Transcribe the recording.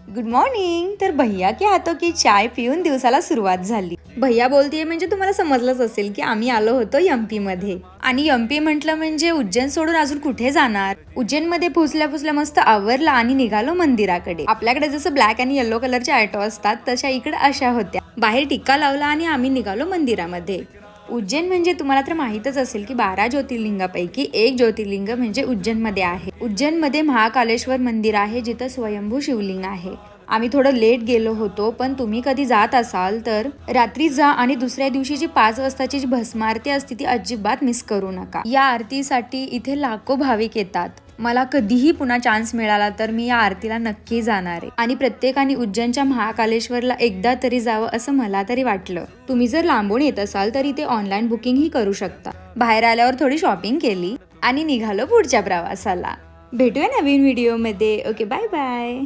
Good morning. तर भैया के हातों की चाय पिऊन दिवसाला सुरुवात झाली। भैया बोलतीये म्हणजे तुम्हाला समजलंच असेल की आम्ही आलो होतो एमपी मध्ये। आणि एमपी म्हटलं म्हणजे उज्जैन सोडून अजून कुठे जाणार। उज्जैन मध्ये पोहोचल्या मस्त आवरला आणि निघालो मंदिराकडे। आपल्याकडे जसं ब्लॅक आणि येलो कलरचे ऑटो असतात तशा इकडे अशा होत्या। बाहेर टिक्का लावला आणि आम्ही निघालो मंदिरामध्ये। उज्जैन म्हणजे तुम्हाला तर माहितच असेल की 12 ज्योतिर्लिंगापैकी एक ज्योतिर्लिंग म्हणजे उज्जैन मध्ये आहे। उज्जैन मध्ये महाकालेश्वर मंदिर आहे जिथं स्वयंभू शिवलिंग आहे। आम्ही थोडं लेट गेलो होतो, पण तुम्ही कधी जात असाल तर रात्री जा आणि दुसऱ्या दिवशीची 5 वाजताची जी भस्म आरती असते ती अजिबात मिस करू नका। या आरतीसाठी इथे लाखो भाविक येतात। मला कधीही पुन्हा चान्स मिळाला तर मी या आरतीला नक्की जाणार आहे आणि प्रत्येकाने उज्जैनच्या महाकालेश्वरला एकदा तरी जावं असं मला तरी वाटलं। तुम्ही जर लांबून येत असाल तर इथे ऑनलाईन बुकिंग ही करू शकता। बाहेर आल्यावर थोडी शॉपिंग केली आणि निघालो पुढच्या प्रवासाला। भेटूया नवीन व्हिडिओ मध्ये। Okay, bye bye.